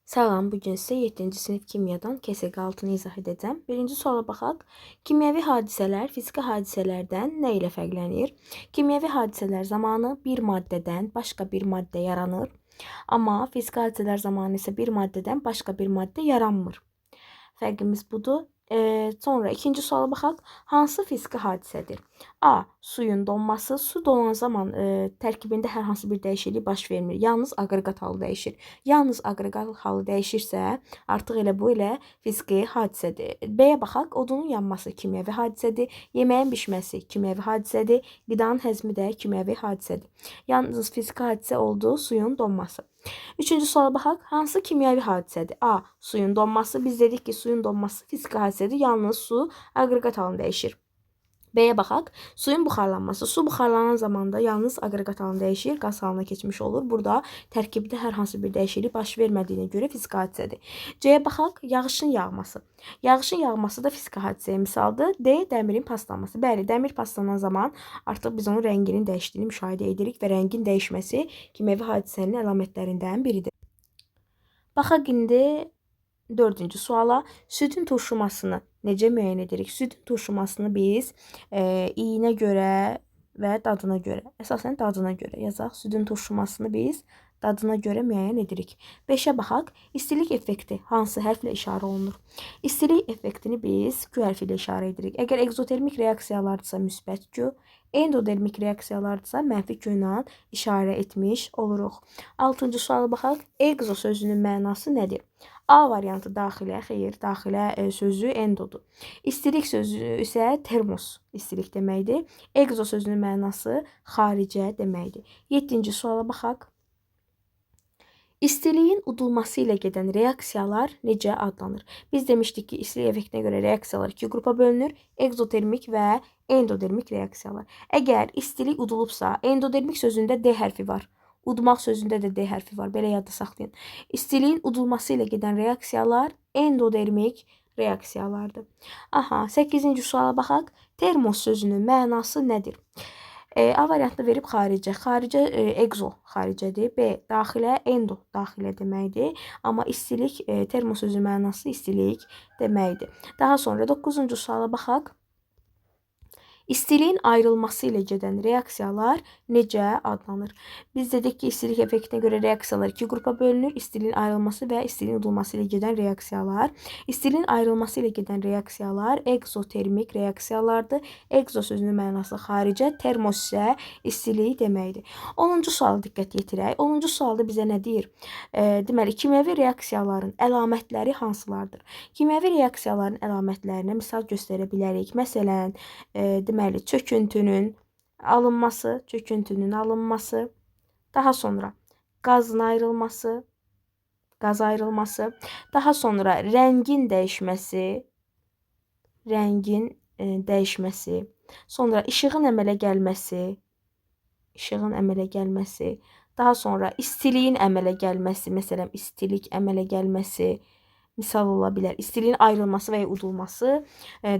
Salam, bugün sizə 7-ci sinif kimyadan KSQ 6-nı izah edəcəm. Birinci suala baxaq. Kimyəvi hadisələr fiziki hadisələrdən nə ilə fərqlənir? Kimyəvi hadisələr zamanı bir maddədən başqa bir maddə yaranır. Amma fiziki hadisələr zamanı isə bir maddədən başqa bir maddə yaranmır. Fərqimiz budur. Sonra ikinci suala baxaq. Hansı fiziki hadisədir? A. Suyun donması. Su donan zaman tərkibində hər hansı bir dəyişiklik baş vermir. Yalnız aqreqat halı dəyişir. Yalnız aqreqat halı dəyişirsə, artıq bu fiziki hadisədir. B-yə baxaq. Odunun yanması kimyəvi hadisədir. Yeməyin bişməsi kimyəvi hadisədir. Qidanın həzmi də kimyəvi hadisədir. Yalnız fiziki hadisə oldu suyun donması. Üçüncü suala baxaq. Hansı kimyəvi hadisədir? A. Suyun donması. Biz dedik ki, suyun donması fiziki hadisədir. Yalnız su aqreqat halını dəyişir. B-yə baxaq. Suyun buxarlanması. Su buxarlanan zamanda yalnız aqreqat halını dəyişir, qaz halına keçmiş olur. Burada tərkibdə hər hansı bir dəyişiklik baş vermədiyinə görə fiziki hadisədir. C-yə baxaq. Yağışın yağması. Yağışın yağması da fiziki hadisəyə misaldır. D. Dəmirin paslanması. Bəli, dəmir paslanan zaman artıq biz onun rənginin dəyişdiyini müşahidə edirik və rəngin dəyişməsi kimyəvi hadisənin əlamətlərindən biridir. Baxaq indi 4-cü suala. Südün turşumasını necə müəyyən edirik? Südün turşumasını biz iyinə görə və dadına görə, əsasən dadına görə yazaq. Südün turşumasını biz dadına görə müəyyən edirik. 5-ə baxaq. İstilik effekti hansı hərflə işarə olunur? İstilik effektini biz Q hərfi ilə işarə edirik. Əgər egzotermik reaksiyalardırsa müsbət Q, endotermik reaksiyalardırsa mənfi Q ilə işarə etmiş oluruq. 6-cı suala baxaq. Egzo sözünün mənası nədir? A variantı daxilə, xeyr, daxilə sözü endodur. İstilik sözü isə termos istilik deməkdir. Egzo sözünün mənası xaricə deməkdir. 7-ci suala baxaq. İstiliyin udulması ilə gedən reaksiyalar necə adlanır? Biz demişdik ki, istilik effektinə görə reaksiyalar iki qrupa bölünür. Egzotermik və endotermik reaksiyalar. Əgər istilik udulubsa, endotermik sözündə D hərfi var. Udmaq sözündə də D hərfi var. Belə yadda saxlayın. İstiliyin udulması ilə gedən reaksiyalar endotermik reaksiyalardır. 8-ci suala baxaq. Termos sözünün mənası nədir? A variantını verib xaricə. Xaricə egzo xaricədir. B daxilə, endo daxilə deməkdir. Amma istilik termos sözünün mənası istilik deməkdir. Daha sonra 9-cu suala baxaq. İstiliyin ayrılması ilə gedən reaksiyalar necə adlanır? Biz dedik ki, istilik effektinə görə reaksiyalar iki qrupa bölünür. İstiliyin ayrılması və istiliyin udulması ilə gedən reaksiyalar. İstiliyin ayrılması ilə gedən reaksiyalar egzotermik reaksiyalardır. Egzo sözünün mənası xaricə, termos isə istilik deməkdir. 10-cu suala diqqət yetirək. 10-cu sualda bizə nə deyir? Deməli, kimyəvi reaksiyaların əlamətləri hansılardır? Kimyəvi reaksiyaların əlamətlərinə misal göstərə bilərik. Məsələn, deməli, çöküntünün alınması, daha sonra qazın ayrılması, qaz ayrılması, daha sonra rəngin dəyişməsi, sonra işığın əmələ gəlməsi, daha sonra istiliyin əmələ gəlməsi, məsələn, istilik əmələ gəlməsi, misal ola bilər. İstiliyin ayrılması və ya udulması,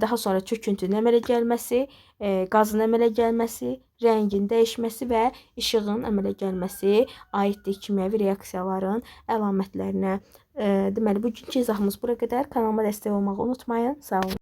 daha sonra çöküntünün əmələ gəlməsi, qazın əmələ gəlməsi, rəngin dəyişməsi və işığın əmələ gəlməsi aiddir kimyəvi reaksiyaların əlamətlərinə. Deməli, bugünkü izahımız bura qədər. Kanalıma dəstək olmağı unutmayın. Sağ olun.